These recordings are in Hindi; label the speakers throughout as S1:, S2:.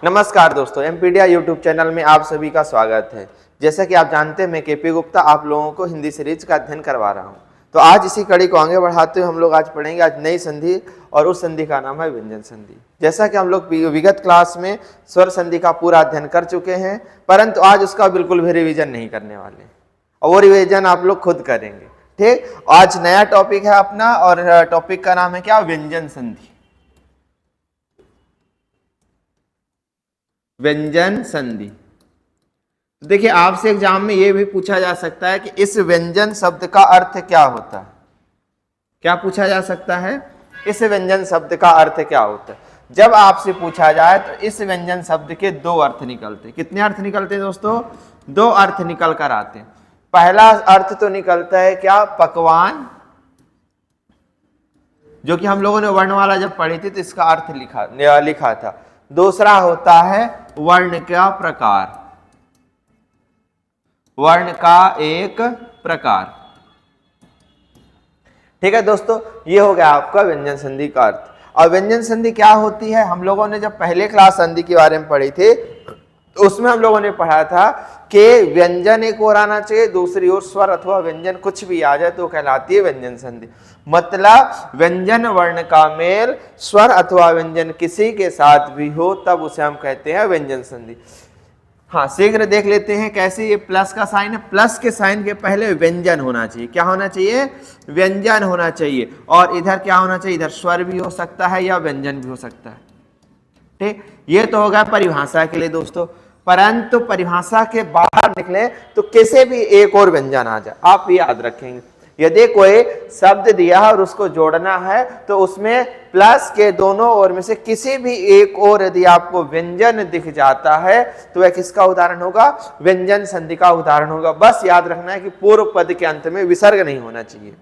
S1: नमस्कार दोस्तों, एमपीडिया यूट्यूब चैनल में आप सभी का स्वागत है। जैसा कि आप जानते हैं, मैं केपी गुप्ता आप लोगों को हिंदी सीरीज का अध्ययन करवा रहा हूं। तो आज इसी कड़ी को आगे बढ़ाते हुए हम लोग आज पढ़ेंगे आज नई संधि, और उस संधि का नाम है व्यंजन संधि। जैसा कि हम लोग विगत क्लास में स्वर संधि का पूरा अध्ययन कर चुके हैं, परंतु आज उसका बिल्कुल भी रिविजन नहीं करने वाले, और वो रिविजन आप लोग खुद करेंगे। ठीक, आज नया टॉपिक है अपना, और टॉपिक का नाम है क्या? व्यंजन संधि। व्यंजन संधि। तो देखिए, आपसे एग्जाम में यह भी पूछा जा सकता है कि इस व्यंजन शब्द का अर्थ क्या होता है। क्या पूछा जा सकता है? इस व्यंजन शब्द का अर्थ क्या होता है। जब आपसे पूछा जाए तो इस व्यंजन शब्द के दो अर्थ निकलते हैं। कितने अर्थ निकलते हैं दोस्तों? दो अर्थ निकल कर आते हैं। पहला अर्थ तो निकलता है क्या? पकवान, जो कि हम लोगों ने वर्णमाला जब पढ़ी थी तो इसका अर्थ लिखा था। दूसरा होता है वर्ण का प्रकार, वर्ण का एक प्रकार। ठीक है दोस्तों, ये हो गया आपका व्यंजन संधि का अर्थ। और व्यंजन संधि क्या होती है? हम लोगों ने जब पहले क्लास संधि के बारे में पढ़ी थी तो उसमें हम लोगों ने पढ़ा था कि व्यंजन एक और आना चाहिए, दूसरी ओर स्वर अथवा व्यंजन कुछ भी आ जाए तो कहलाती है व्यंजन संधि। मतलब व्यंजन वर्ण का मेल स्वर अथवा व्यंजन किसी के साथ भी हो तब उसे हम कहते हैं व्यंजन संधि। हाँ, शीघ्र देख लेते हैं कैसे। ये प्लस का साइन है, प्लस के साइन के पहले व्यंजन होना चाहिए। क्या होना चाहिए? व्यंजन होना चाहिए। और इधर क्या होना चाहिए? इधर स्वर भी हो सकता है या व्यंजन भी हो सकता है। ठीक, ये तो होगा परिभाषा के लिए दोस्तों। परंतु परिभाषा के बाहर निकले तो किसी भी एक और व्यंजन आ जाए, आप याद रखेंगे। यदि कोई शब्द दिया और उसको जोड़ना है तो उसमें प्लस के दोनों ओर में से किसी भी एक और यदि आपको व्यंजन दिख जाता है तो वह किसका उदाहरण होगा? व्यंजन संधि का उदाहरण होगा। बस याद रखना है कि पूर्व पद के अंत में विसर्ग नहीं होना चाहिए।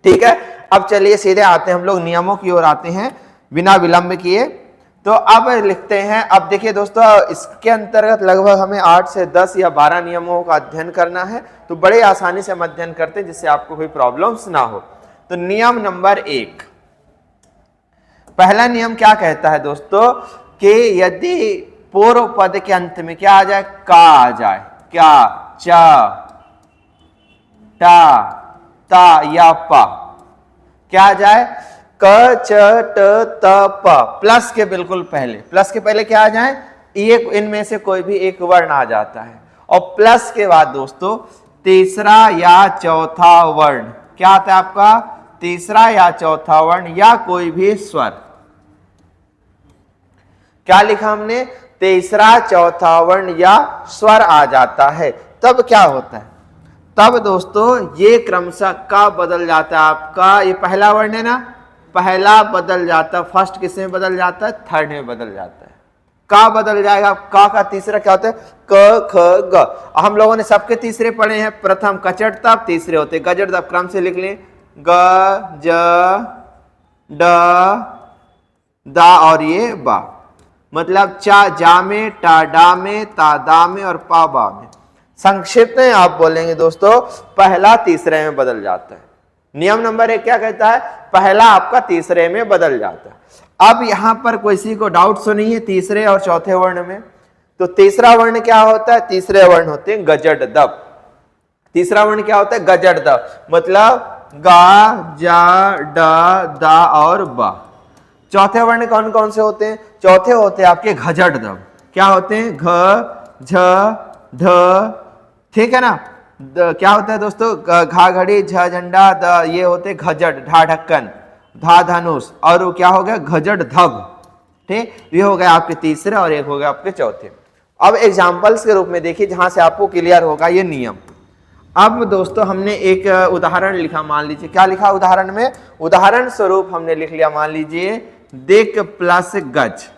S1: ठीक है, अब चलिए सीधे आते हैं हम लोग नियमों की ओर आते हैं बिना विलंब किए। तो अब लिखते हैं। अब देखिए दोस्तों, इसके अंतर्गत लगभग हमें 8 से 10 या 12 नियमों का अध्ययन करना है, तो बड़े आसानी से हम अध्ययन करते हैं जिससे आपको कोई प्रॉब्लम्स ना हो। तो नियम नंबर 1, पहला नियम क्या कहता है दोस्तों कि यदि पूर्व पद के अंत में क्या आ जाए? का आ जाए। क्या? चा, टा, ता या पा, क्या आ जाए? क, च, ट, त, प, प्लस के बिल्कुल पहले। प्लस के पहले क्या आ जाए? ये इनमें से कोई भी एक वर्ण आ जाता है। और प्लस के बाद दोस्तों तीसरा या चौथा वर्ण क्या आता है आपका? तीसरा या चौथा वर्ण या कोई भी स्वर। क्या लिखा हमने? तीसरा चौथा वर्ण या स्वर आ जाता है। तब क्या होता है? तब दोस्तों ये क्रमशः का बदल जाता है आपका। ये पहला वर्ण है ना, पहला बदल जाता है। फर्स्ट किस में बदल जाता है? थर्ड में बदल जाता है। का बदल जाएगा। का तीसरा क्या होता है? क, ख, ग। हम लोगों ने सबके तीसरे पढ़े हैं। प्रथम कचट तब, तीसरे होते गजट तब। क्रम से लिख लें। ग, ज, ड, दा और ये बा। मतलब चा जा में, टा डा में, ता दा में और पा बा में। संक्षिप्त में आप बोलेंगे दोस्तों, पहला तीसरे में बदल जाता है। नियम नंबर 1 क्या कहता है? पहला आपका तीसरे में बदल जाता है। अब यहां पर किसी को डाउट तो नहीं है तीसरे और चौथे वर्ण में। तो तीसरा वर्ण क्या होता है? तीसरे वर्ण होते हैं गजट दब। तीसरा वर्ण क्या होता है? गजट दब। मतलब गा, जा, डा, दा और बा। चौथे वर्ण कौन कौन से होते हैं? चौथे होते हैं आपके घजट दब। क्या होते हैं? घ, झ, ढ। ठीक है ना। क्या होता है दोस्तों? घा घड़ी, झ झंडा, द ये होते घजट, ढा ढक्कन, धा धनुष, और वो क्या हो गया? घजट धग। ठीक, ये हो गया आपके तीसरे और एक हो गया आपके चौथे। अब एग्जांपल्स के रूप में देखिए जहां से आपको क्लियर होगा ये नियम। अब दोस्तों हमने एक उदाहरण लिखा, मान लीजिए। क्या लिखा उदाहरण में? उदाहरण स्वरूप हमने लिख लिया, मान लीजिए दिक प्लस गज।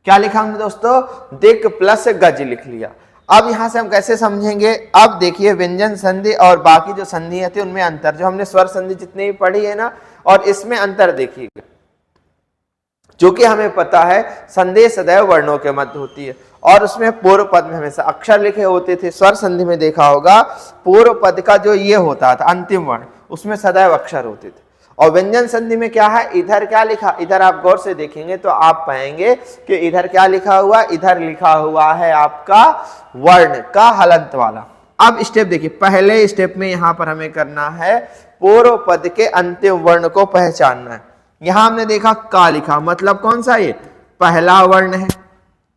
S1: क्या लिखा हमने दोस्तों? दिक प्लस गज लिख लिया। अब यहां से हम कैसे समझेंगे? अब देखिए व्यंजन संधि और बाकी जो संधियां थी उनमें अंतर, जो हमने स्वर संधि जितनी भी पढ़ी है ना, और इसमें अंतर देखिएगा। जो कि हमें पता है संधि सदैव वर्णों के मध्य होती है, और उसमें पूर्व पद में हमेशा अक्षर लिखे होते थे। स्वर संधि में देखा होगा पूर्व पद का जो ये होता था अंतिम वर्ण, उसमें सदैव अक्षर होते थे। और व्यंजन संधि में क्या है, इधर क्या लिखा, इधर आप गौर से देखेंगे तो आप पाएंगे कि इधर क्या लिखा हुआ, इधर लिखा हुआ है आपका वर्ण का हलंत वाला। अब स्टेप देखिए, पहले स्टेप में यहां पर हमें करना है पूर्व पद के अंतिम वर्ण को पहचानना है। यहां हमने देखा का लिखा, मतलब कौन सा, ये पहला वर्ण है,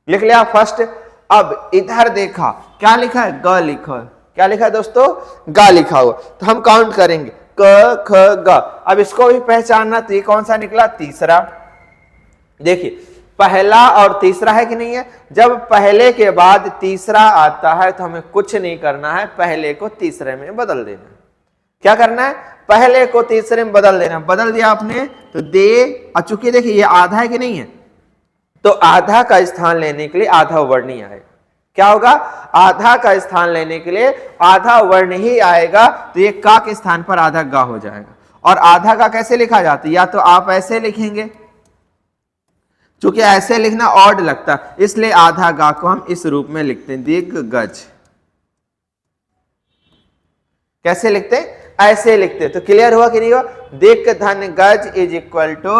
S1: लिख लिया फर्स्ट। अब इधर देखा क्या लिखा है, ग लिखा है, क्या लिखा है दोस्तों, गा लिखा हुआ। तो हम काउंट करेंगे क ख ग। अब इसको भी पहचानना, तो ये कौन सा निकला, तीसरा। देखिए पहला और तीसरा है कि नहीं है, जब पहले के बाद तीसरा आता है तो हमें कुछ नहीं करना है, पहले को तीसरे में बदल देना। क्या करना है, पहले को तीसरे में बदल देना। बदल दिया आपने तो दे, चूंकि देखिए ये आधा है कि नहीं है, तो आधा का स्थान लेने के लिए आधा वर्ण ही आएगा। क्या होगा, आधा का स्थान लेने के लिए आधा वर्ण ही आएगा, तो ये का के स्थान पर आधा गा हो जाएगा। और आधा का कैसे लिखा जाता है, या तो आप ऐसे लिखेंगे, चूंकि ऐसे लिखना ऑड लगता है, इसलिए आधा गा को हम इस रूप में लिखते हैं, दिग्गज। कैसे लिखते हैं, ऐसे लिखते हैं। तो क्लियर हुआ कि नहीं हुआ, दिक धन गज इज इक्वल टू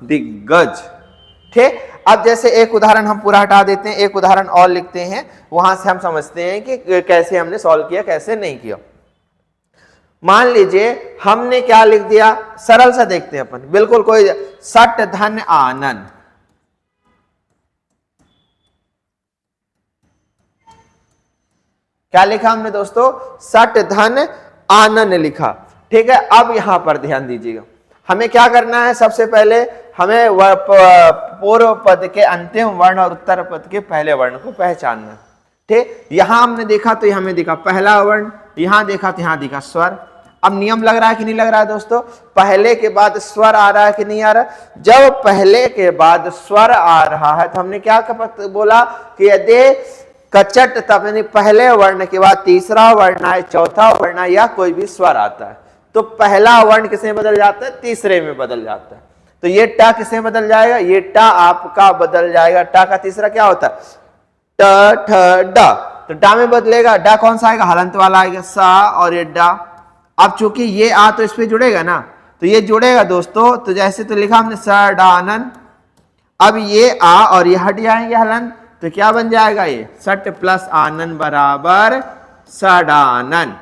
S1: दिग्गज। ठीक, अब जैसे एक उदाहरण हम पूरा हटा देते हैं, एक उदाहरण और लिखते हैं, वहां से हम समझते हैं कि कैसे हमने सॉल्व किया, कैसे नहीं किया। मान लीजिए हमने क्या लिख दिया, सरल सा देखते हैं अपन, बिल्कुल कोई, सट धन आनन। क्या लिखा हमने दोस्तों, सट धन आनन लिखा। ठीक है, अब यहां पर ध्यान दीजिएगा, हमें क्या करना है, सबसे पहले हमें पूर्व पद के अंतिम वर्ण और उत्तर पद के पहले वर्ण को पहचानना। ठीक, यहां हमने देखा तो हमें दिखा पहला वर्ण, यहां देखा तो यहां दिखा स्वर। अब नियम लग रहा है कि नहीं लग रहा है दोस्तों, पहले के बाद स्वर आ रहा है कि नहीं आ रहा। जब पहले के बाद स्वर आ रहा है तो हमने क्या बोला कि यदि कचट, तब यानी पहले वर्ण के बाद तीसरा वर्ण आए, चौथा वर्ण आए, या कोई भी स्वर आता है, तो पहला वर्ण किसमें बदल जाता है, तीसरे में बदल जाता है। तो ये टा किससे बदल जाएगा, ये टा आपका बदल जाएगा, टा का तीसरा क्या होता है, ट ठ डा। तो डा में बदलेगा, डा कौन सा आएगा, हलंत वाला आएगा, सा, और ये डा। अब चूंकि ये आ तो इस पे जुड़ेगा ना, तो ये जुड़ेगा दोस्तों, तो जैसे तो लिखा हमने स डानन। अब ये आ और ये हट जाएंगे हलंत, तो क्या बन जाएगा, ये सट प्लस आनन बराबर सडानन।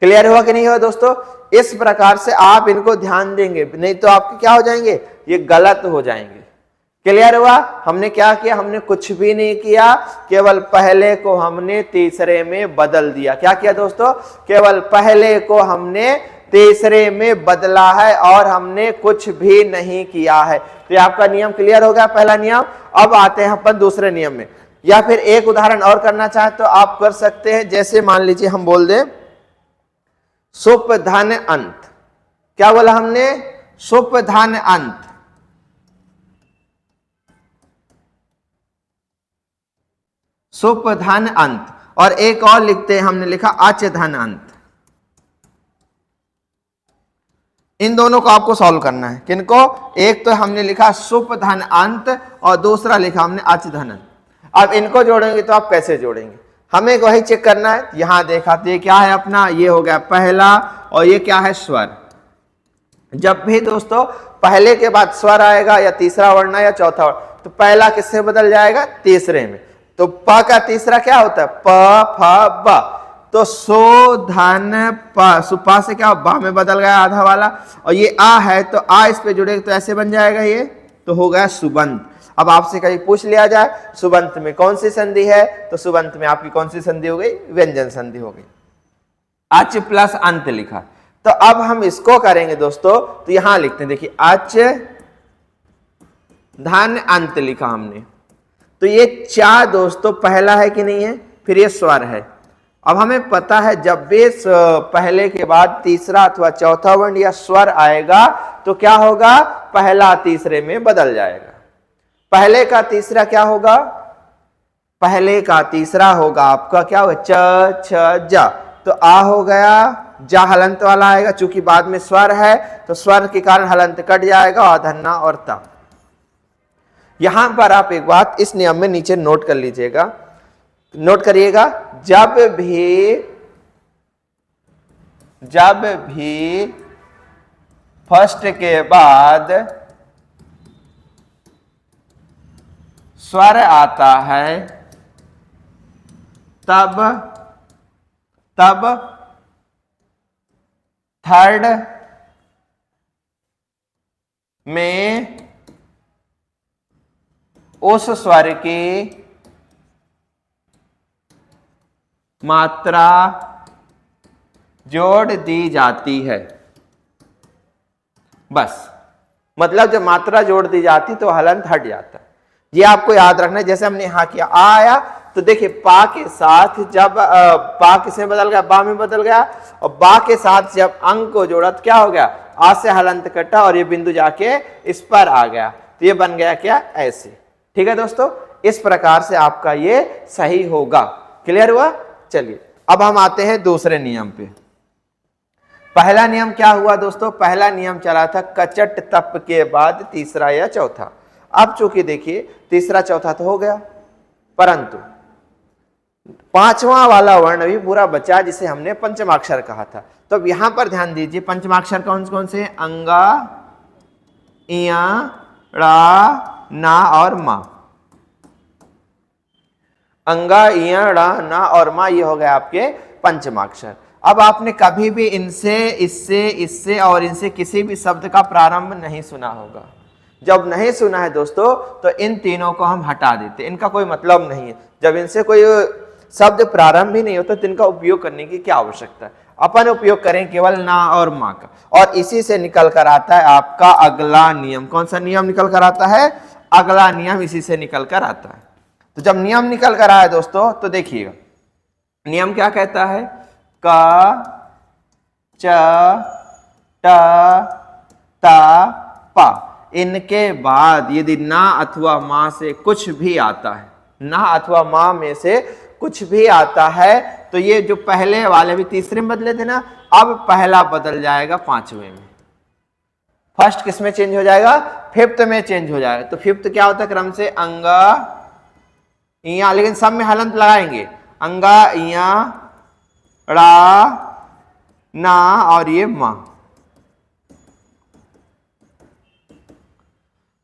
S1: क्लियर हुआ कि नहीं हुआ दोस्तों। इस प्रकार से आप इनको ध्यान देंगे, नहीं तो आपके क्या हो जाएंगे, ये गलत हो जाएंगे। क्लियर हुआ, हमने क्या किया, हमने कुछ भी नहीं किया, केवल पहले को हमने तीसरे में बदल दिया। क्या किया दोस्तों, केवल पहले को हमने तीसरे में बदला है और हमने कुछ भी नहीं किया है। तो आपका नियम क्लियर हो गया, पहला नियम। अब आते हैं अपन दूसरे नियम में, या फिर एक उदाहरण और करना चाहे तो आप कर सकते हैं। जैसे मान लीजिए हम बोल दें सुप धन अंत। क्या बोला हमने, सुप धन अंत। सुप धन अंत, और एक और लिखते हैं, हमने लिखा अच धन अंत। इन दोनों को आपको सॉल्व करना है। किनको, एक तो हमने लिखा सुप धन अंत और दूसरा लिखा हमने अच धन अंत। अब इनको जोड़ेंगे तो आप कैसे जोड़ेंगे, हमें वही चेक करना है। यहां देखा तो ये क्या है अपना, ये हो गया पहला, और ये क्या है, स्वर। जब भी दोस्तों पहले के बाद स्वर आएगा, या तीसरा वर्ण या चौथा वर्ण, तो पहला किससे बदल जाएगा, तीसरे में। तो प का तीसरा क्या होता है, प फ ब। तो सो धन प, सुपा से क्या बा में बदल गया आधा वाला, और ये आ है तो आ इस पे जुड़ेगा तो ऐसे बन जाएगा, ये तो हो गया सुबंत। अब आपसे कहीं पूछ लिया जाए सुबंत में कौन सी संधि है, तो सुबंत में आपकी कौन सी संधि हो गई, व्यंजन संधि हो गई। अच प्लस अंत लिखा। तो अब हम इसको करेंगे दोस्तों, तो यहां लिखते हैं, देखिए अच धन अंत लिखा हमने। तो ये चा दोस्तों पहला है कि नहीं है, फिर ये स्वर है। अब हमें पता है जब भी पहले के बाद तीसरा अथवा चौथा वर्ण या स्वर आएगा तो क्या होगा, पहला तीसरे में बदल जाएगा। पहले का तीसरा क्या होगा, पहले का तीसरा होगा आपका क्या होगा, च छ जा। तो आ हो गया, जा हलंत वाला आएगा, चूंकि बाद में स्वर है तो स्वर के कारण हलंत कट जाएगा, और धन्ना और ता। यहां पर आप एक बात इस नियम में नीचे नोट कर लीजिएगा, नोट करिएगा, जब भी फर्स्ट के बाद स्वर आता है तब थर्ड में उस स्वर की मात्रा जोड़ दी जाती है। बस, मतलब जब मात्रा जोड़ दी जाती तो हलंत हट जाता है। ये आपको याद रखना है। जैसे हमने यहां किया आ आया, तो देखिए पा के साथ जब पा किसमें बदल गया, बा में बदल गया, और बा के साथ जब अंग को जोड़ा तो क्या हो गया, आ से हलंत कटा और ये बिंदु जाके इस पर आ गया, तो ये बन गया क्या, ऐसे। ठीक है दोस्तों, इस प्रकार से आपका ये सही होगा। क्लियर हुआ? चलिए अब हम आते हैं दूसरे नियम पे। पहला नियम क्या हुआ दोस्तों, पहला नियम चला था कचट तप के बाद तीसरा या चौथा। अब चूंकि देखिए तीसरा चौथा तो हो गया, परंतु पांचवा वाला वर्ण भी पूरा बचा जिसे हमने पंचमाक्षर कहा था। तो अब यहां पर ध्यान दीजिए, पंचमाक्षर कौन कौन से, अंगा, इया, ड़ा, ना और मा। अंगा, इया, ड़ा, ना और मा, ये हो गए आपके पंचमाक्षर। अब आपने कभी भी इनसे, इससे, इससे और इनसे किसी भी शब्द का प्रारंभ नहीं सुना होगा। जब नहीं सुना है दोस्तों तो इन तीनों को हम हटा देते, इनका कोई मतलब नहीं है। जब इनसे कोई शब्द प्रारंभ ही नहीं होता तो इनका उपयोग करने की क्या आवश्यकता है। अपन उपयोग करें केवल ना और माँ का, और इसी से निकल कर आता है आपका अगला नियम। कौन सा नियम निकल कर आता है, अगला नियम इसी से निकल कर आता है। तो जब नियम निकल कर आया दोस्तों तो देखिएगा नियम क्या कहता है, क च ट ता पा, इनके बाद यदि ना अथवा मां से कुछ भी आता है, ना अथवा मां में से कुछ भी आता है, तो ये जो पहले वाले भी तीसरे में बदले थे ना, अब पहला बदल जाएगा पांचवें में। फर्स्ट किस में चेंज हो जाएगा, फिफ्थ में चेंज हो जाएगा। तो फिफ्थ क्या होता है क्रम से, अंगा, इया, लेकिन सब में हलंत लगाएंगे, अंगा, इया, ड़ा, ना और ये मां।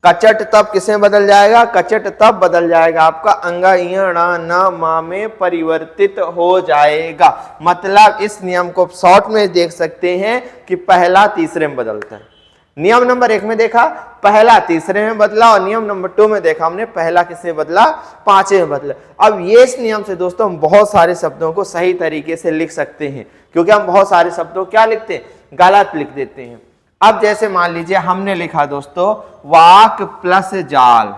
S1: कचट तब किसे बदल जाएगा, कचट तब बदल जाएगा आपका अंगा, इया, ड़ा, ना, मा में परिवर्तित हो जाएगा। मतलब इस नियम को शॉर्ट में देख सकते हैं कि पहला तीसरे में बदलता है। नियम नंबर 1 में देखा पहला तीसरे में बदला, और नियम नंबर 2 में देखा हमने पहला किससे बदला, पांचवें में बदला। अब ये इस नियम से दोस्तों हम बहुत सारे शब्दों को सही तरीके से लिख सकते हैं, क्योंकि हम बहुत सारे शब्दों क्या लिखते हैं, गलत लिख देते हैं। अब जैसे मान लीजिए हमने लिखा दोस्तों वाक प्लस जाल,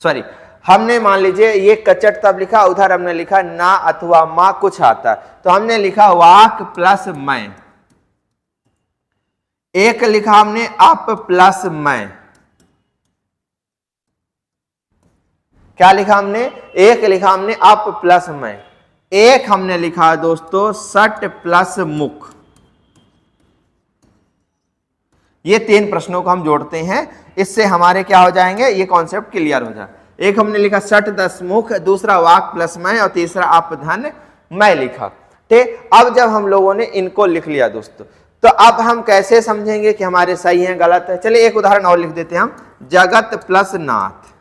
S1: सॉरी, हमने मान लीजिए ये कचट तब लिखा, उधर हमने लिखा ना अथवा मां कुछ आता है, तो हमने लिखा वाक प्लस मैं। एक लिखा हमने अप प्लस मैं, क्या लिखा हमने, एक लिखा हमने अप प्लस मैं। एक हमने लिखा दोस्तों सट प्लस मुख। ये 3 प्रश्नों को हम जोड़ते हैं, इससे हमारे क्या हो जाएंगे, ये कॉन्सेप्ट क्लियर हो जाए। एक हमने लिखा सट दस मुख, दूसरा वाक प्लस मैं, और तीसरा अप धन मैं लिखा। ठीक, अब जब हम लोगों ने इनको लिख लिया दोस्तों, तो अब हम कैसे समझेंगे कि हमारे सही है गलत है। चलिए एक उदाहरण और लिख देते हैं हम, जगत प्लस नाथ,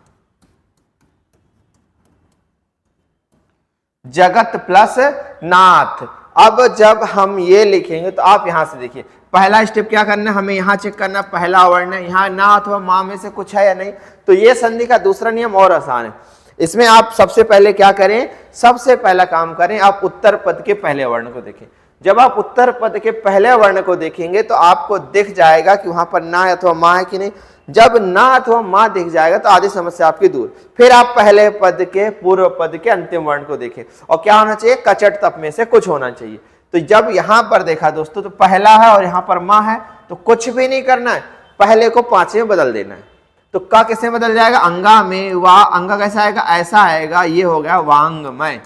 S1: जगत प्लस नाथ। अब जब हम ये लिखेंगे तो आप यहां से देखिए, पहला स्टेप क्या करना है, हमें यहां चेक करना, पहला वर्ण है यहां ना अथवा मां में से कुछ है या नहीं। तो ये संधि का दूसरा नियम और आसान है। इसमें आप सबसे पहले क्या करें, सबसे पहला काम करें, आप उत्तर पद के पहले वर्ण को देखें। जब आप उत्तर पद के पहले वर्ण को देखेंगे तो आपको दिख जाएगा कि वहां पर ना अथवा मां है कि नहीं। जब ना अथवा मां दिख जाएगा तो आधी समस्या आपकी दूर। फिर आप पहले पद के पूर्व पद के अंतिम वर्ण को देखें, और क्या होना चाहिए, कचट तप में से कुछ होना चाहिए। तो जब यहां पर देखा दोस्तों तो पहला है और यहां पर मां है, तो कुछ भी नहीं करना है, पहले को पांचवें में बदल देना है। तो का किससे बदल जाएगा, अंगा में, वा, अंगा कैसा आएगा, ऐसा आएगा, ये हो गया वांगमय।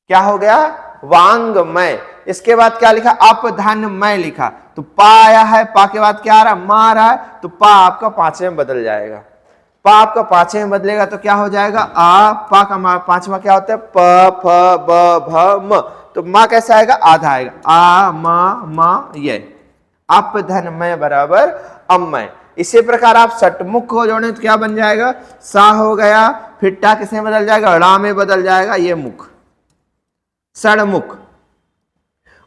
S1: क्या हो गया, वांगमय। इसके बाद क्या लिखा, अपधन्मय लिखा, तो पा आया है, पा के बाद क्या आ रहा, मां आ रहा है, तो पा आपका पांचवें में बदल जाएगा। पा आपका पांचवें में बदलेगा तो क्या हो जाएगा, आ, पा का पांचवा क्या होता है, प फ ब भ म। तो मा कैसे आएगा, आधा आएगा, आ मा ये, अप धन मय बराबर अमय। इसी प्रकार आप षटमुख को जोड़ें तो क्या बन जाएगा, सा हो गया, फिर टा किसमें बदल जाएगा, ड़ा में बदल जाएगा, ये मुख, षणमुख।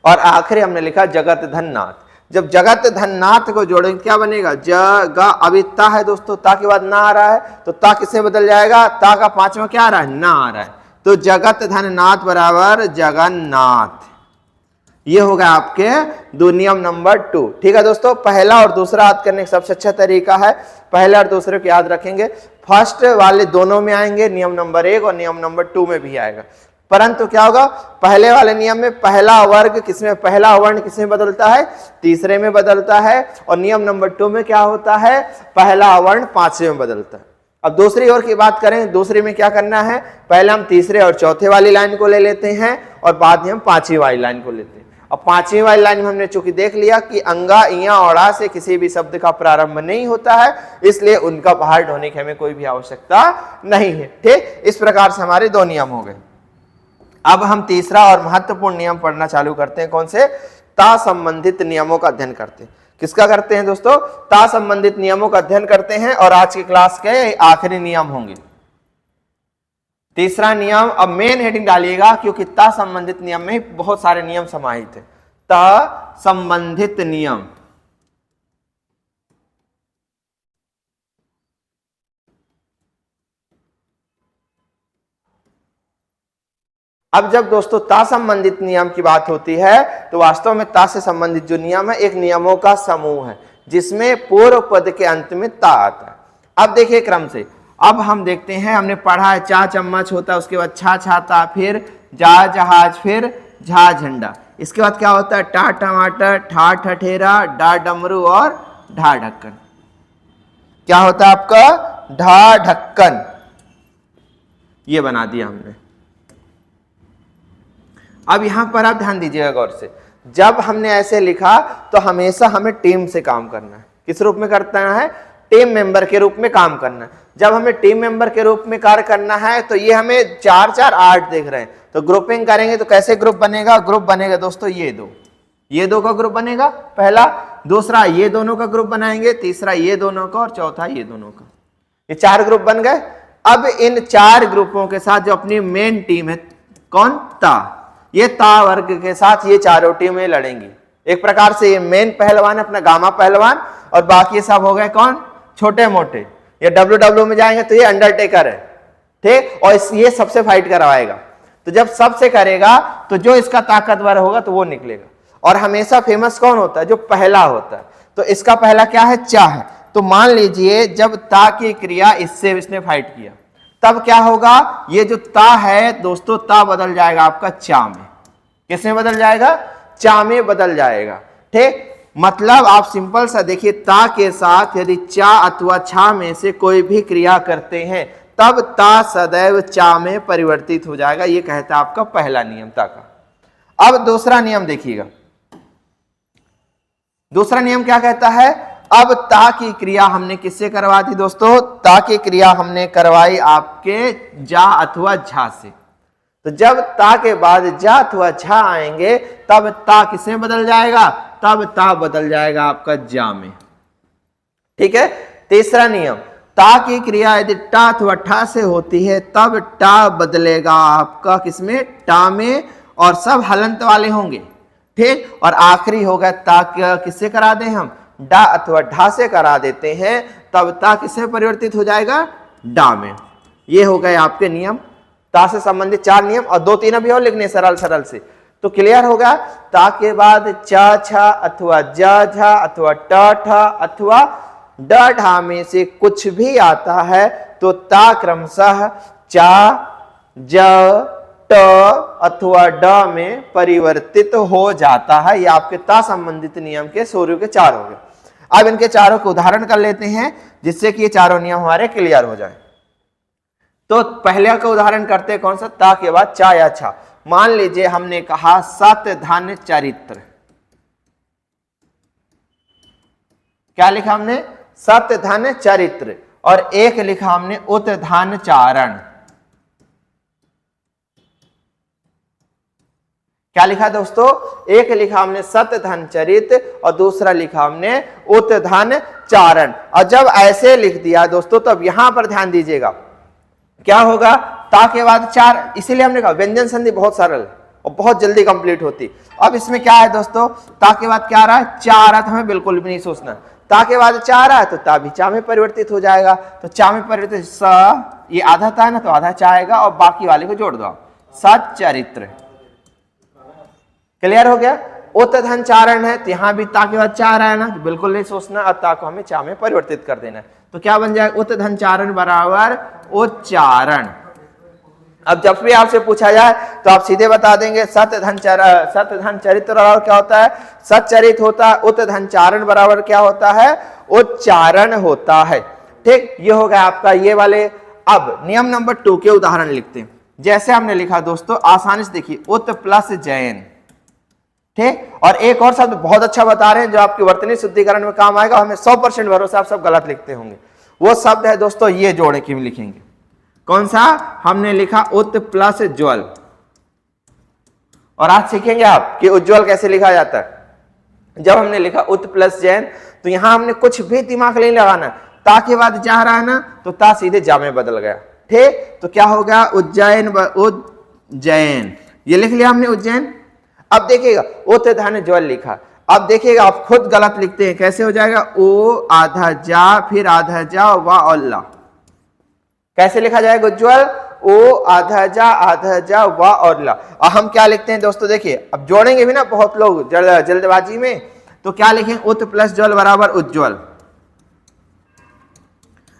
S1: और आखिरी हमने लिखा जगत धननाथ। जब जगत धननाथ को जोड़ेंगे क्या बनेगा, जग, अभी ता है दोस्तों, ता के बाद ना आ रहा है, तो ता किससे बदल जाएगा, ता का पांचवा क्या आ रहा है, ना आ रहा है, तो जगत धननाथ बराबर जगन्नाथ। ये होगा आपके दो नियम नंबर 2। ठीक है दोस्तों, पहला और दूसरा याद करने का सबसे अच्छा तरीका है, पहला और दूसरे को याद रखेंगे, फर्स्ट वाले दोनों में आएंगे, नियम नंबर 1 और नियम नंबर 2 में भी आएगा। परंतु क्या होगा, पहले वाले नियम में पहला वर्ग किसमें, पहला वर्ण किसमें बदलता है, तीसरे में बदलता है, और नियम नंबर 2 में क्या होता है, पहला वर्ण पांचवे में बदलता है। अब दूसरी ओर की बात करें, दूसरी में क्या करना है, पहले हम तीसरे और चौथे वाली लाइन को ले लेते हैं और बाद में हम पांचवी वाली लाइन को लेते हैं। अब पांचवी वाली लाइन में हमने चूंकि देख लिया कि अंगा, इया और आ से किसी भी शब्द का प्रारंभ नहीं होता है, इसलिए उनका बाहर ढोने की हमें कोई भी आवश्यकता नहीं है। ठीक, इस प्रकार से हमारे दो नियम हो गए। अब हम तीसरा और महत्वपूर्ण नियम पढ़ना चालू करते हैं, कौन से, ता संबंधित नियमों का अध्ययन करते हैं। किसका करते हैं दोस्तों, ता संबंधित नियमों का अध्ययन करते हैं, और आज की क्लास के आखिरी नियम होंगे। तीसरा नियम, अब मेन हेडिंग डालिएगा क्योंकि ता संबंधित नियम में बहुत सारे नियम समाहित है। ता संबंधित नियम, अब जब दोस्तों ता संबंधित नियम की बात होती है तो वास्तव में ता से संबंधित जो नियम है एक नियमों का समूह है जिसमें पूर्व पद के अंत में ता आता है। अब देखिए क्रम से, अब हम देखते हैं, हमने पढ़ा है चा चम्मच होता है, उसके बाद छा छाता, फिर जा जहाज, फिर झा झंडा, इसके बाद क्या होता है, टा टमाटर, ठा ठठेरा, डा डमरू और ढा ढक्कन। क्या होता है आपका, ढा ढक्कन, ये बना दिया हमने। अब यहां पर आप ध्यान दीजिएगा गौर से, जब हमने ऐसे लिखा तो हमेशा हमें टीम से काम करना है। किस रूप में करना है, टीम मेंबर के रूप में काम करना है। जब हमें टीम मेंबर के रूप में कार्य करना है तो ये हमें 4 4 8 देख रहे हैं, तो ग्रुपिंग करेंगे तो कैसे ग्रुप बनेगा, ग्रुप बनेगा दोस्तों ये दो का ग्रुप बनेगा पहला, दूसरा ये दोनों का ग्रुप बनाएंगे, तीसरा ये दोनों का, और चौथा ये दोनों का। ये 4 ग्रुप बन गए। अब इन 4 ग्रुपों के साथ जो अपनी मेन टीम है, कौन, ता, ये ता वर्ग के साथ ये चारों टीमें लड़ेंगी। एक प्रकार से ये मेन पहलवान है अपना गामा पहलवान, और बाकी सब हो गए कौन, छोटे मोटे। ये WWE में जाएंगे तो ये अंडरटेकर है, ठीक, और ये सबसे फाइट करवाएगा। तो जब सबसे करेगा तो जो इसका ताकतवर होगा तो वो निकलेगा। और हमेशा फेमस कौन होता है, जो पहला होता है। तो इसका पहला क्या है, चा है। तो मान लीजिए जब ता की क्रिया इससे इसने फाइट किया, तब क्या होगा, ये जो ता है दोस्तों, ता बदल जाएगा आपका चा में। किसमें बदल जाएगा, चा में बदल जाएगा। ठीक, मतलब आप सिंपल सा देखिए, ता के साथ यदि चा अथवा छा में से कोई भी क्रिया करते हैं तब ता सदैव चा में परिवर्तित हो जाएगा। ये कहता है आपका पहला नियम ता का। अब दूसरा नियम देखिएगा, दूसरा नियम क्या कहता है, अब ता की क्रिया हमने किससे करवा दी दोस्तों, ता की क्रिया हमने करवाई आपके जा अथवा झा से। तो जब ता के बाद जा अथवा झा आएंगे तब ता किसमें बदल जाएगा, तब ता बदल जाएगा आपका जा में। ठीक है, तीसरा नियम, ता की क्रिया यदि टा अथवा ठा से होती है तब टा बदलेगा आपका किसमें, टा में, और सब हलंत वाले होंगे। ठीक, और आखिरी होगा ता किससे करा दें हम, डा अथवा ढा से करा देते हैं, तब ता किससे परिवर्तित हो जाएगा, डा में। ये हो गए आपके नियम, ता से संबंधित 4 नियम, और 2 3 अभी और लिखने सरल सरल से, तो क्लियर होगा। ता के बाद चा छा अथवा जा झा अथवा ट ठा अथवा ड ढा में से कुछ भी आता है तो ता क्रमशः चा ज ट अथवा ड में परिवर्तित हो जाता है। ये आपके ता संबंधित नियम के शुरू के 4 हो गए। अब इनके चारों को उदाहरण कर लेते हैं जिससे कि ये चारों नियम हमारे क्लियर हो जाए। तो पहले का उदाहरण करते हैं, कौन सा, ता के बाद चा या छा। मान लीजिए हमने कहा सत धन चरित्र, क्या लिखा हमने, सत धन चरित्र, और एक लिखा हमने उत धन चारण। क्या लिखा दोस्तों, एक लिखा हमने सत धन चरित और दूसरा लिखा हमने उत धन चारण। और जब ऐसे लिख दिया दोस्तों तब यहां पर ध्यान दीजिएगा क्या होगा, ता के बाद चार, इसीलिए हमने कहा व्यंजन संधि बहुत सरल और बहुत जल्दी कंप्लीट होती। अब इसमें क्या है दोस्तों, ता के बाद क्या आ रहा है, चा आ रहा, तो हमें बिल्कुल भी नहीं सोचना, ता के बाद चा आ रहा है तो ता भी चा में परिवर्तित हो जाएगा। तो चा में परिवर्तित स, ये आधा ता है ना तो आधा चा आएगा और बाकी वाले को जोड़ दो, सच्चरित्र। क्लियर हो गया। उत धन चारण है तो यहां भी ता के बाद चा आ रहा है ना, तो बिल्कुल नहीं सोचना, और ता को हमें चा में परिवर्तित कर देना है। तो क्या बन जाएगा, उत धन चारण बराबर उच्चारण। अब जब भी आपसे पूछा जाए तो आप सीधे बता देंगे सत धन चरित्र बराबर क्या होता है, सच्चरित होता है। उत धन चारण बराबर क्या होता है, उच्चारण होता है। ठीक, ये हो गया आपका ये वाले। अब नियम नंबर 2 के उदाहरण लिखते हैं। जैसे हमने लिखा दोस्तों, आसानी से देखिए, उत प्लस जैन। ठीक, और एक और शब्द बहुत अच्छा बता रहे हैं जो आपके वर्तनी शुद्धिकरण में काम आएगा, हमें 100% भरोसा, आप सब गलत लिखते होंगे। वो शब्द है दोस्तों ये, जोड़ के लिखेंगे। कौन सा, हमने लिखा उत प्लस ज्वल। और आज सीखेंगे आप कि उज्ज्वल कैसे लिखा जाता है। जब हमने लिखा उत प्लस जैन तो यहां हमने कुछ भी दिमाग नहीं लगाना, ता के बाद जा रहा है ना तो ता सीधे जा में बदल गया। ठीक, तो क्या हो गया, उज्जैन, उज्जैन, ये लिख लिया हमने उज्जैन। अब देखिएगा उत धन ज्वल लिखा, अब देखिएगा आप खुद गलत लिखते हैं, कैसे हो जाएगा, ओ आधा जा फिर आधा जा वा अल्लाह, कैसे लिखा जाएगा उज्ज्वल, ओ आधा जा वा और ला। और हम क्या लिखते हैं दोस्तों, देखिए अब जोड़ेंगे भी ना बहुत लोग जल्दबाजी में, तो क्या लिखेंगे, उत प्लस ज्वल बराबर उज्ज्वल,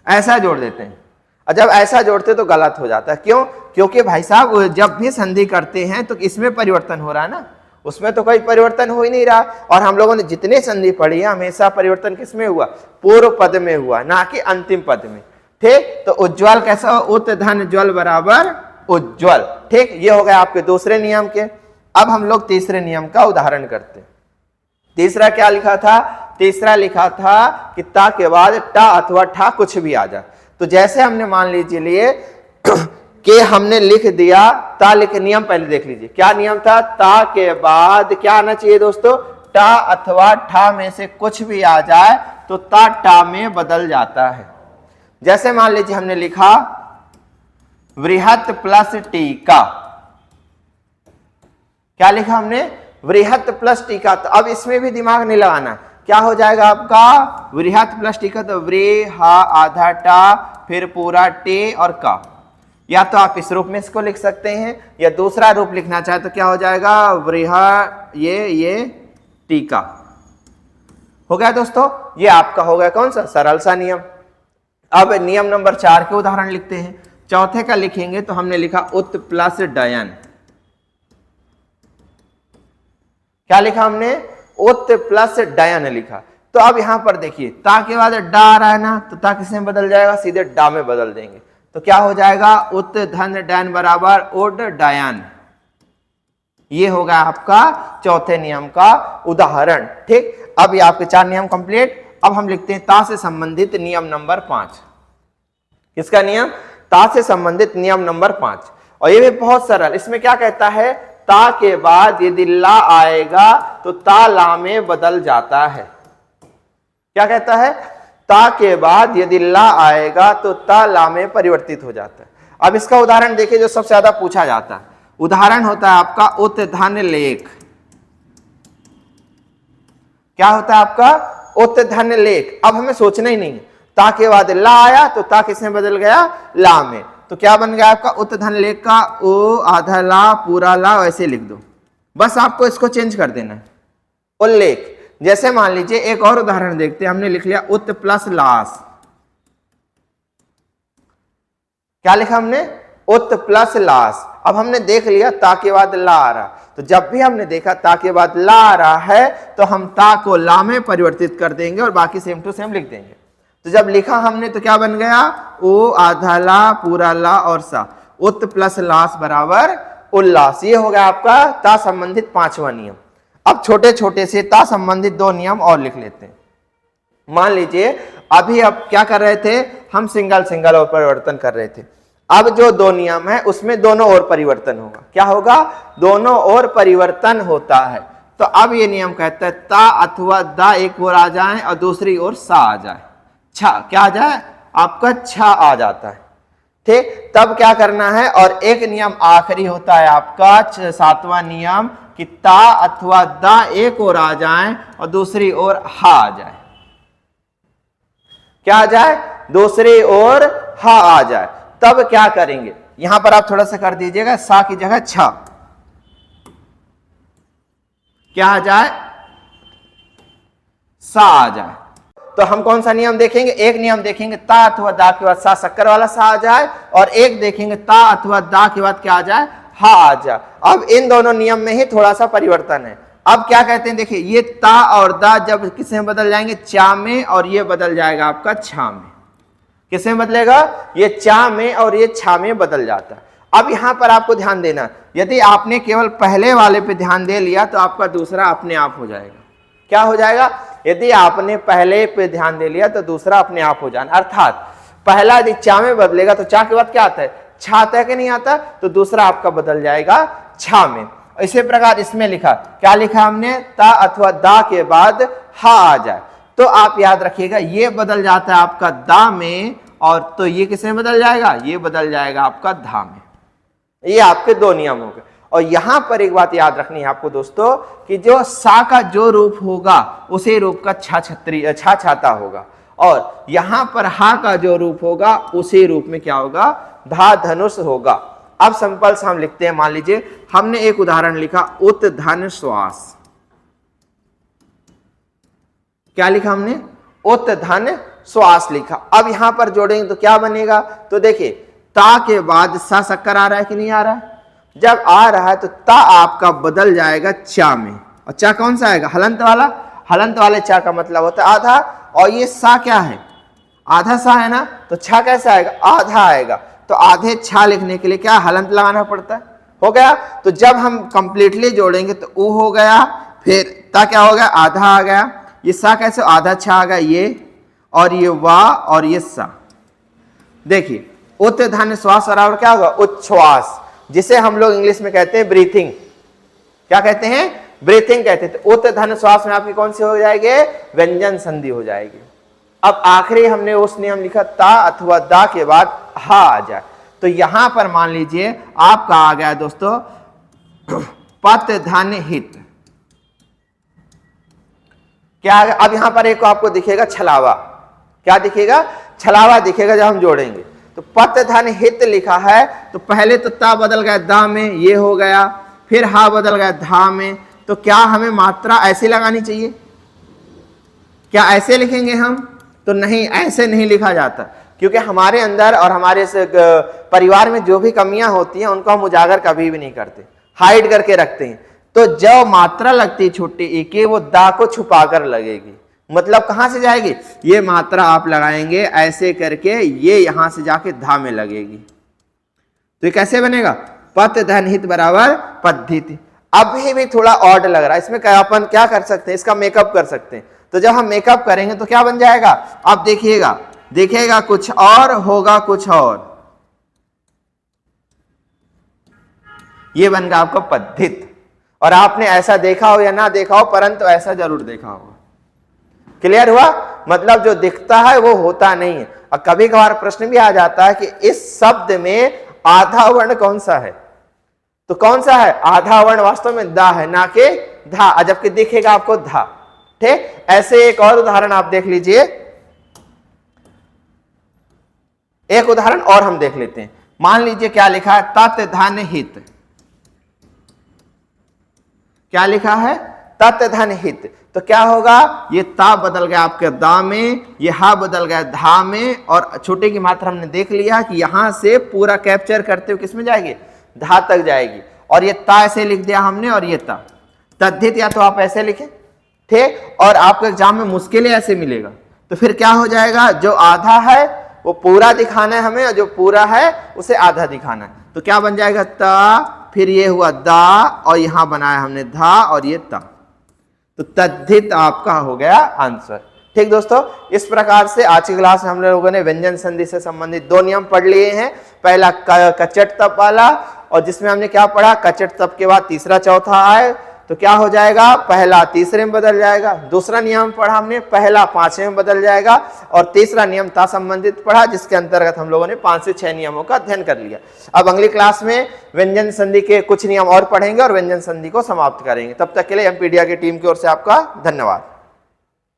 S1: ऐसा जोड़ देते हैं। और जब ऐसा जोड़ते तो गलत हो जाता है, क्यों, क्योंकि भाई साहब जब भी संधि करते हैं तो इसमें परिवर्तन हो रहा है ना, उसमें तो कोई परिवर्तन हो ही नहीं रहा। और हम लोगों ने जितने संधि पढ़ी है हमेशा परिवर्तन किसमें हुआ, पूर्व पद में हुआ, ना कि अंतिम पद में। ठीक, तो उज्ज्वल कैसा हो, उत धन ज्वल बराबर उज्ज्वल। ठीक, ये हो गया आपके दूसरे नियम के। अब हम लोग तीसरे नियम का उदाहरण करते हैं। तीसरा क्या लिखा था, तीसरा लिखा था कि ता के बाद टा अथवा ठा कुछ भी आ जाए। तो जैसे हमने मान लीजिए लिए कि हमने लिख दिया ता, लिख नियम पहले देख लीजिए क्या नियम था, ता के बाद क्या आना चाहिए दोस्तों, टा अथवा ठा में से कुछ भी आ जाए तो ता टा में बदल जाता है। जैसे मान लीजिए हमने लिखा वृहत प्लस टीका, क्या लिखा हमने, वृहत प्लस टीका। तो अब इसमें भी दिमाग नहीं लगाना, क्या हो जाएगा आपका, वृहत प्लस टीका, तो वृहा आधा टा फिर पूरा टे और का। या तो आप इस रूप में इसको लिख सकते हैं, या दूसरा रूप लिखना चाहे तो क्या हो जाएगा, वृहा ये टीका। हो गया दोस्तों, ये आपका हो गया कौन सा, सरल सा नियम। अब नियम नंबर 4 के उदाहरण लिखते हैं। चौथे का लिखेंगे तो हमने लिखा उत प्लस डयन, क्या लिखा हमने, उत प्लस डयन लिखा। तो अब यहां पर देखिए ता के बाद डा आ रहा है ना, तो ता किसमें बदल जाएगा, सीधे डा में बदल देंगे। तो क्या हो जाएगा, उत धन डयन बराबर उड डयन। ये होगा आपका चौथे नियम का उदाहरण। ठीक, अब ये आपके 4 नियम कंप्लीट। अब हम लिखते हैं ता से संबंधित नियम नंबर 5। किसका नियम, ता से संबंधित नियम नंबर 5। और ये भी बहुत सरल, इसमें क्या कहता है, ता के बाद यदि ला आएगा तो ता ला में बदल जाता है। क्या कहता है, ता के बाद यदि ला आएगा तो ता ला में परिवर्तित हो जाता है। अब इसका उदाहरण देखिए जो सबसे ज्यादा पूछा जाता है, उदाहरण होता है आपका उत धन लेख। क्या होता है आपका, उत धन लेख। अब हमें सोचना ही नहीं, ता के बाद ला आया तो ता किसमें बदल गया, ला में। तो क्या बन गया आपका उत धन लेख का ओ आधा ला पूरा ला, ऐसे लिख दो, बस आपको इसको चेंज कर देना है, उल्लेख। जैसे मान लीजिए एक और उदाहरण देखते हैं, हमने लिख लिया उत प्लस लास। क्या लिखा हमने, उत प्लस लास। अब हमने देख लिया ता के बाद ला आ रहा, तो जब भी हमने देखा ता के बाद ला आ रहा है तो हम ता को ला में परिवर्तित कर देंगे और बाकी सेम टू सेम लिख देंगे। तो जब लिखा हमने तो क्या बन गया, ओ आधा ला पूरा ला और सा, उत प्लस लास बराबर उल्लास। ये हो गया आपका ता संबंधित 5वां नियम। अब छोटे छोटे से ता संबंधित 2 नियम और लिख लेते हैं। मान लीजिए अभी अब क्या कर रहे थे, हम सिंगल सिंगल और परिवर्तन कर रहे थे। अब जो दो नियम है उसमें दोनों ओर परिवर्तन होगा। क्या होगा? दोनों ओर परिवर्तन होता है। तो अब ये नियम कहता है ता अथवा दा एक ओर आ जाए और दूसरी ओर सा आ जाए, छा क्या आ जाए? आपका छा आ जाता है। ठीक, तब क्या करना है? और एक नियम आखिरी होता है आपका 7वां नियम कि ता अथवा दा एक ओर आ जाए और दूसरी ओर हा आ जाए। क्या आ जाए? दूसरी ओर हा आ जाए। तब क्या करेंगे? यहां पर आप थोड़ा सा कर दीजिएगा, सा की जगह छा, क्या आ जाए? सा आ जाए। तो हम कौन सा नियम देखेंगे? एक नियम देखेंगे ता अथवा दा के बाद सा शक्कर वाला सा आ जाए, और एक देखेंगे ता अथवा दा के बाद क्या आ जाए? हा आ जाए। अब इन दोनों नियम में ही थोड़ा सा परिवर्तन है। अब क्या कहते हैं, देखिए ये ता और दा जब किस में बदल जाएंगे? चा में, और ये बदल जाएगा आपका छा में। किस में बदलेगा? ये चा में और ये छा में बदल जाता है। अब यहां पर आपको ध्यान देना, यदि आपने केवल पहले वाले पे ध्यान दे लिया तो आपका दूसरा अपने आप हो जाएगा। क्या हो जाएगा? यदि आपने पहले पे ध्यान दे लिया तो दूसरा अपने आप हो जाना। अर्थात पहला यदि चा में बदलेगा तो चा के बाद क्या आता है? छा आता है कि नहीं आता? तो दूसरा आपका बदल जाएगा छा में। इसी प्रकार इसमें लिखा, क्या लिखा हमने? ता अथवा दा के बाद हा आ जाए। तो आप याद रखिएगा ये बदल जाता है आपका दा में, और तो ये किसमें बदल जाएगा? ये बदल जाएगा आपका धा में। ये आपके दो नियम हो गए। और यहां पर एक बात याद रखनी है आपको दोस्तों कि जो सा का जो रूप होगा उसी रूप का छा छाता होगा, और यहां पर हा का जो रूप होगा उसी रूप में क्या होगा? धा धनुष होगा। अब सिंपल से हम लिखते हैं, मान लीजिए हमने एक उदाहरण लिखा उत धन श्वास। क्या लिखा हमने? उत धन श्वास लिखा। अब यहां पर जोड़ेंगे तो क्या बनेगा? तो देखिए ता के बाद सा शक्कर आ रहा है कि नहीं आ रहा है? जब आ रहा है तो ता आपका बदल जाएगा चा में, और चा कौन सा आएगा? हलंत वाला। हलंत वाले चा का मतलब होता है आधा, और ये सा क्या है? आधा सा है ना, तो छा कैसा आएगा? आधा आएगा। तो आधे छा लिखने के लिए क्या हलंत लगाना पड़ता है। हो गया। तो जब हम कंप्लीटली जोड़ेंगे तो ऊ हो गया, फिर ता क्या हो गया? आधा आ गया। ये सा कैसे? आधा छा आ गया ये, और ये वा और ये सा। देखिए उत धन श्वास बराबर क्या होगा? उच्छ्वास, जिसे हम लोग इंग्लिश में कहते हैं ब्रीथिंग। क्या कहते हैं? ब्रीथिंग कहते हैं। तो उत धन श्वास में आपकी कौन सी हो जाएगी? व्यंजन संधि हो जाएगी। अब आखिरी हमने उस नियम लिखा ता अथवा दा के बाद हा आ जाए। तो यहां पर मान लीजिए आपका आ गया दोस्तों पत धन हित। क्या आ गया? अब यहां पर एक आपको दिखेगा छलावा। क्या दिखेगा? छलावा दिखेगा जब हम जोड़ेंगे। तो पत धन हित लिखा है, तो पहले तो ता बदल गया दा में, ये हो गया, फिर हा बदल गया धा में। तो क्या हमें मात्रा ऐसे लगानी चाहिए? क्या ऐसे लिखेंगे हम? तो नहीं, ऐसे नहीं लिखा जाता, क्योंकि हमारे अंदर और हमारे परिवार में जो भी कमियां होती हैं उनको हम उजागर कभी भी नहीं करते, हाइड करके रखते हैं। तो जो मात्रा लगती है छोटी ई की, वो दा को छुपा कर लगेगी। मतलब कहां से जाएगी? ये मात्रा आप लगाएंगे ऐसे करके, ये यहां से जाके धा में लगेगी। तो ये कैसे बनेगा? पत धन हित बराबर पद्धति। अभी भी थोड़ा ऑड लग रहा है, इसमें अपन क्या कर सकते हैं? इसका मेकअप कर सकते हैं। तो जब हम मेकअप करेंगे तो क्या बन जाएगा? आप देखिएगा कुछ और होगा, कुछ और। ये बन गया आपका पद्धित। और आपने ऐसा देखा हो या ना देखा हो, परंतु ऐसा जरूर देखा होगा। क्लियर हुआ? मतलब जो दिखता है वो होता नहीं है। और कभी कभार प्रश्न भी आ जाता है कि इस शब्द में आधा वर्ण कौन सा है? तो कौन सा है? आधा वर्ण वास्तव में दा है, ना कि धा, जबकि दिखेगा आपको धा। ठीक, ऐसे एक और उदाहरण आप देख लीजिए। एक उदाहरण और हम देख लेते हैं। मान लीजिए क्या लिखा है? तत् धन हित। क्या लिखा है? तत् धन हित। तो क्या होगा? ये ता बदल गया आपके दा में, ये हा बदल गया धा में, और छोटे की मात्रा हमने देख लिया कि यहां से पूरा कैप्चर करते हुए किसमें जाएगी? धा तक जाएगी। और ये ता ऐसे लिख दिया हमने, और ये ता तद्धित, या तो आप ऐसे लिखें, ठीक। और आपको एग्जाम में मुश्किलें ऐसे मिलेगा। तो फिर क्या हो जाएगा? जो आधा है वो पूरा दिखाना है हमें, और जो पूरा है उसे आधा दिखाना है। तो क्या बन जाएगा? ता, फिर ये हुआ दा, और यहां बनाया हमने धा, और ये ता। तो तद्धित आपका हो गया आंसर। ठीक दोस्तों, इस प्रकार से आज की क्लास में हम लोगों ने व्यंजन संधि से संबंधित दो नियम पढ़ लिए हैं। पहला कचट तप वाला, और जिसमें हमने क्या पढ़ा, कचट तप के बाद तीसरा चौथा आए तो क्या हो जाएगा, पहला तीसरे में बदल जाएगा। दूसरा नियम पढ़ा हमने, पहला पांचवें में बदल जाएगा, और तीसरा नियम ता संबंधित पढ़ा, जिसके अंतर्गत हम लोगों ने 5 से 6 नियमों का अध्ययन कर लिया। अब अगली क्लास में व्यंजन संधि के कुछ नियम और पढ़ेंगे और व्यंजन संधि को समाप्त करेंगे। तब तक के लिए एमपीडिया की टीम की ओर से आपका धन्यवाद।